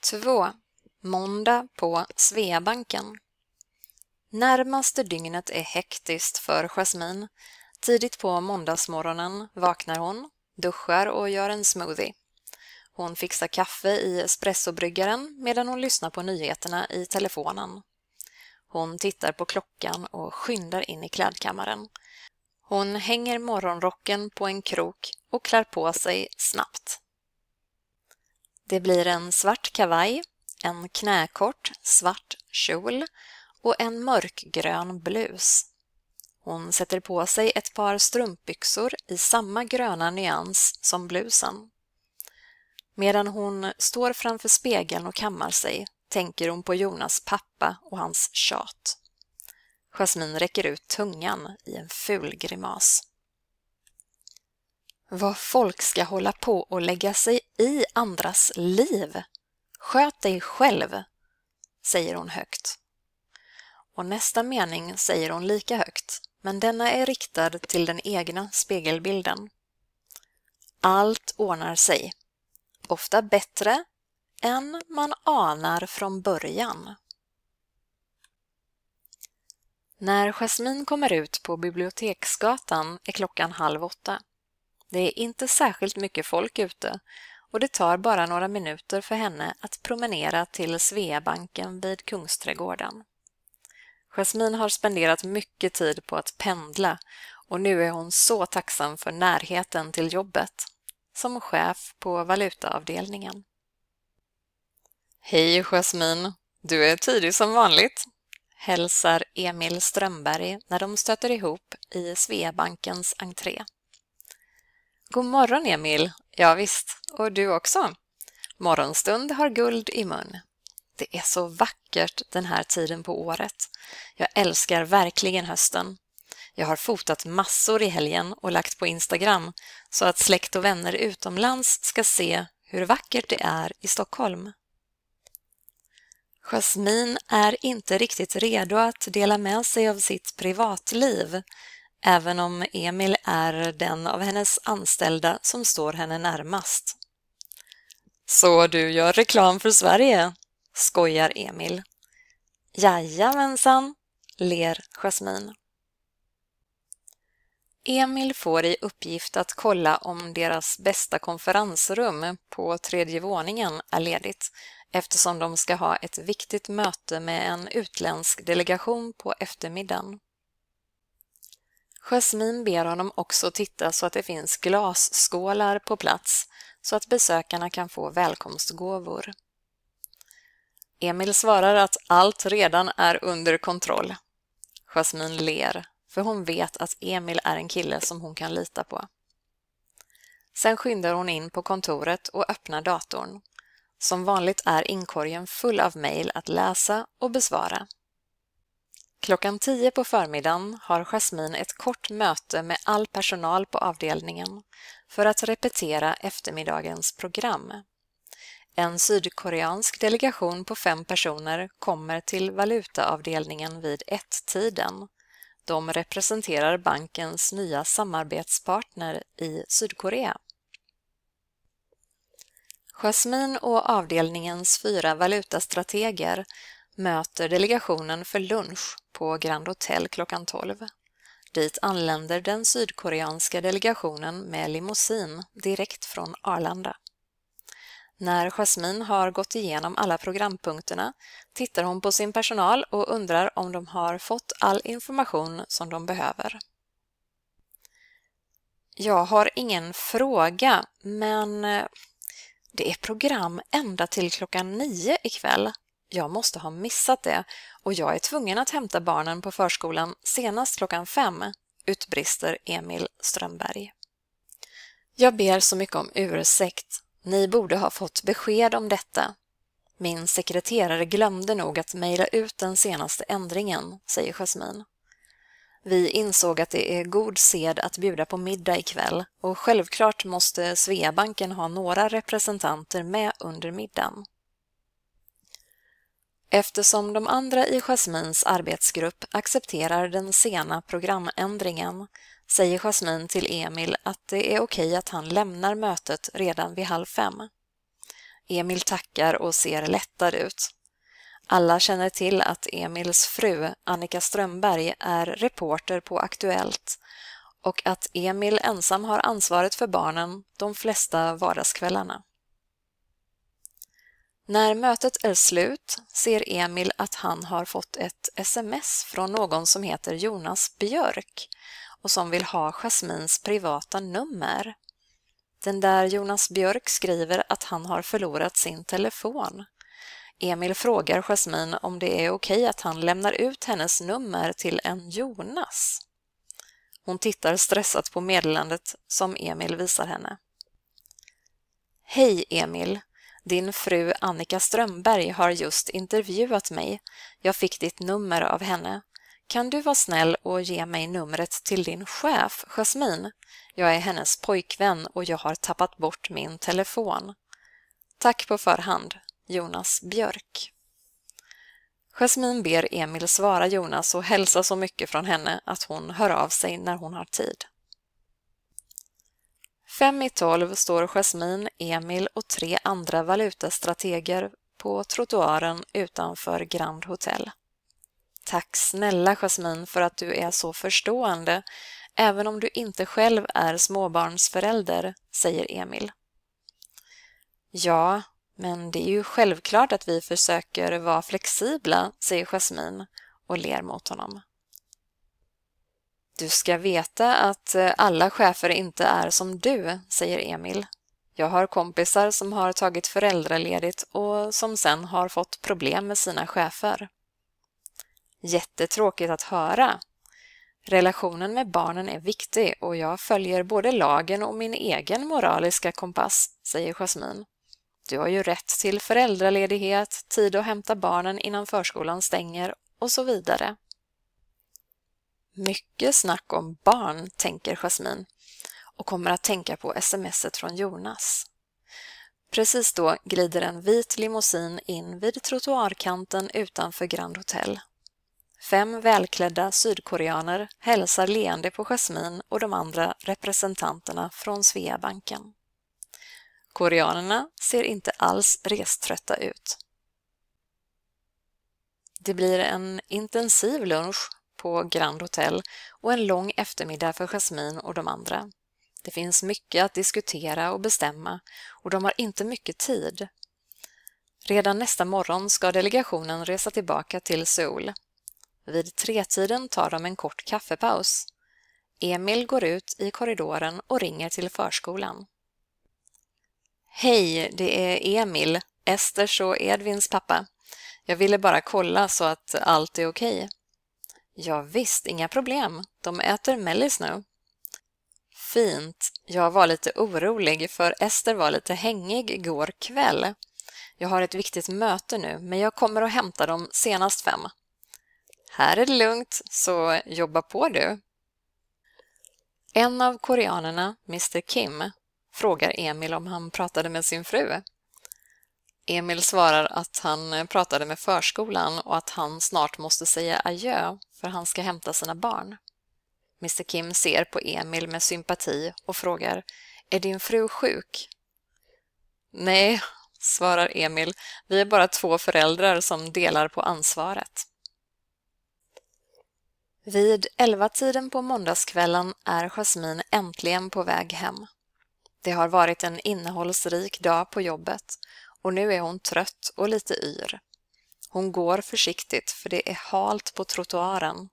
2. Måndag på Sveabanken. Närmaste dygnet är hektiskt för Jasmine. Tidigt på måndagsmorgonen vaknar hon, duschar och gör en smoothie. Hon fixar kaffe i espressobryggaren medan hon lyssnar på nyheterna i telefonen. Hon tittar på klockan och skyndar in i klädkammaren. Hon hänger morgonrocken på en krok och klär på sig snabbt. Det blir en svart kavaj, en knäkort svart kjol och en mörkgrön blus. Hon sätter på sig ett par strumpbyxor i samma gröna nyans som blusen. Medan hon står framför spegeln och kammar sig tänker hon på Jonas pappa och hans tjat. Jasmine räcker ut tungan i en ful grimas. Vad folk ska hålla på och lägga sig i andras liv. Sköt dig själv, säger hon högt. Och nästa mening säger hon lika högt, men denna är riktad till den egna spegelbilden. Allt ordnar sig, ofta bättre än man anar från början. När Jasmine kommer ut på Biblioteksgatan är klockan 7:30. Det är inte särskilt mycket folk ute och det tar bara några minuter för henne att promenera till Sveabanken vid Kungsträdgården. Jasmine har spenderat mycket tid på att pendla och nu är hon så tacksam för närheten till jobbet som chef på valutaavdelningen. Hej Jasmine, du är tidig som vanligt, hälsar Emil Strömberg när de stöter ihop i Sveabankens entré. God morgon Emil, ja visst, och du också. Morgonstund har guld i mun. Det är så vackert den här tiden på året. Jag älskar verkligen hösten. Jag har fotat massor i helgen och lagt på Instagram så att släkt och vänner utomlands ska se hur vackert det är i Stockholm. Jasmine är inte riktigt redo att dela med sig av sitt privatliv, även om Emil är den av hennes anställda som står henne närmast. Så du gör reklam för Sverige? Skojar Emil. Jajamensan, ler Jasmine. Emil får i uppgift att kolla om deras bästa konferensrum på 3:e våningen är ledigt eftersom de ska ha ett viktigt möte med en utländsk delegation på eftermiddagen. Jasmine ber honom också titta så att det finns glasskålar på plats så att besökarna kan få välkomstgåvor. Emil svarar att allt redan är under kontroll. Jasmine ler, för hon vet att Emil är en kille som hon kan lita på. Sen skyndar hon in på kontoret och öppnar datorn. Som vanligt är inkorgen full av mejl att läsa och besvara. Klockan 10 på förmiddagen har Jasmine ett kort möte med all personal på avdelningen för att repetera eftermiddagens program. En sydkoreansk delegation på 5 personer kommer till valutaavdelningen vid 1-tiden. De representerar bankens nya samarbetspartner i Sydkorea. Jasmine och avdelningens 4 valutastrateger möter delegationen för lunch på Grand Hotel klockan 12. Dit anländer den sydkoreanska delegationen med limousin direkt från Arlanda. När Jasmine har gått igenom alla programpunkterna tittar hon på sin personal och undrar om de har fått all information som de behöver. Jag har ingen fråga, men det är program ända till klockan 9 ikväll. Jag måste ha missat det och jag är tvungen att hämta barnen på förskolan senast klockan 5, utbrister Emil Strömberg. Jag ber så mycket om ursäkt. Ni borde ha fått besked om detta. Min sekreterare glömde nog att mejla ut den senaste ändringen, säger Jasmine. Vi insåg att det är god sed att bjuda på middag ikväll och självklart måste Sveabanken ha några representanter med under middagen. Eftersom de andra i Jasmines arbetsgrupp accepterar den sena programändringen säger Jasmine till Emil att det är okej att han lämnar mötet redan vid 4:30. Emil tackar och ser lättad ut. Alla känner till att Emils fru, Annika Strömberg, är reporter på Aktuellt och att Emil ensam har ansvaret för barnen de flesta vardagskvällarna. När mötet är slut ser Emil att han har fått ett sms från någon som heter Jonas Björk och som vill ha Jasmins privata nummer. Den där Jonas Björk skriver att han har förlorat sin telefon. Emil frågar Jasmin om det är okej att han lämnar ut hennes nummer till en Jonas. Hon tittar stressat på meddelandet som Emil visar henne. Hej Emil, din fru Annika Strömberg har just intervjuat mig. Jag fick ditt nummer av henne. Kan du vara snäll och ge mig numret till din chef, Jasmin? Jag är hennes pojkvän och jag har tappat bort min telefon. Tack på förhand, Jonas Björk. Jasmin ber Emil svara Jonas och hälsa så mycket från henne att hon hör av sig när hon har tid. 5:12 står Jasmin, Emil och 3 andra valutastrateger på trottoaren utanför Grand Hotel. Tack snälla Jasmin för att du är så förstående, även om du inte själv är småbarnsförälder, säger Emil. Ja, men det är ju självklart att vi försöker vara flexibla, säger Jasmin och ler mot honom. Du ska veta att alla chefer inte är som du, säger Emil. Jag har kompisar som har tagit föräldraledigt och som sen har fått problem med sina chefer. Jättetråkigt att höra. Relationen med barnen är viktig och jag följer både lagen och min egen moraliska kompass, säger Jasmin. Du har ju rätt till föräldraledighet, tid att hämta barnen innan förskolan stänger och så vidare. Mycket snack om barn, tänker Jasmin och kommer att tänka på smset från Jonas. Precis då glider en vit limousin in vid trottoarkanten utanför Grand Hotel. 5 välklädda sydkoreaner hälsar leende på Jasmin och de andra representanterna från Sveabanken. Koreanerna ser inte alls reströtta ut. Det blir en intensiv lunch på Grand Hotel och en lång eftermiddag för Jasmin och de andra. Det finns mycket att diskutera och bestämma och de har inte mycket tid. Redan nästa morgon ska delegationen resa tillbaka till Seoul. Vid 3-tiden tar de en kort kaffepaus. Emil går ut i korridoren och ringer till förskolan. Hej, det är Emil, Esters och Edvins pappa. Jag ville bara kolla så att allt är okej. Ja visst, inga problem. De äter mellis nu. Fint. Jag var lite orolig för Ester var lite hängig igår kväll. Jag har ett viktigt möte nu, men jag kommer att hämta dem senast 5. Här är det lugnt, så jobba på du. En av koreanerna, Mr. Kim, frågar Emil om han pratade med sin fru. Emil svarar att han pratade med förskolan och att han snart måste säga adjö för han ska hämta sina barn. Mr. Kim ser på Emil med sympati och frågar, är din fru sjuk? Nej, svarar Emil, vi är bara 2 föräldrar som delar på ansvaret. Vid 11-tiden på måndagskvällen är Jasmin äntligen på väg hem. Det har varit en innehållsrik dag på jobbet och nu är hon trött och lite yr. Hon går försiktigt för det är halt på trottoaren.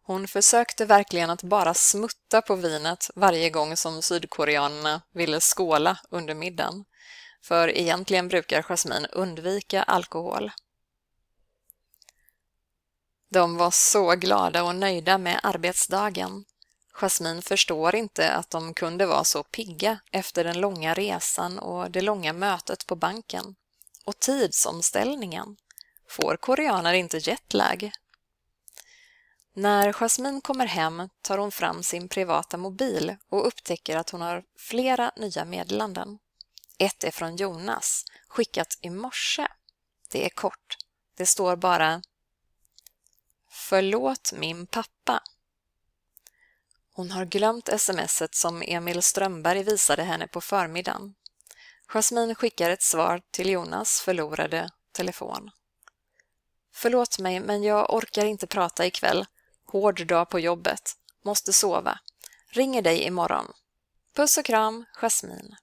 Hon försökte verkligen att bara smutta på vinet varje gång som sydkoreanerna ville skåla under middagen. För egentligen brukar Jasmin undvika alkohol. De var så glada och nöjda med arbetsdagen. Jasmin förstår inte att de kunde vara så pigga efter den långa resan och det långa mötet på banken. Och tidsomställningen. Får koreaner inte jetlag? När Jasmin kommer hem tar hon fram sin privata mobil och upptäcker att hon har flera nya meddelanden. Ett är från Jonas, skickat i morse. Det är kort. Det står bara Förlåt min pappa. Hon har glömt smset som Emil Strömberg visade henne på förmiddagen. Jasmine skickar ett svar till Jonas förlorade telefon. Förlåt mig, men jag orkar inte prata ikväll. Hård dag på jobbet. Måste sova. Ringer dig imorgon. Puss och kram, Jasmine.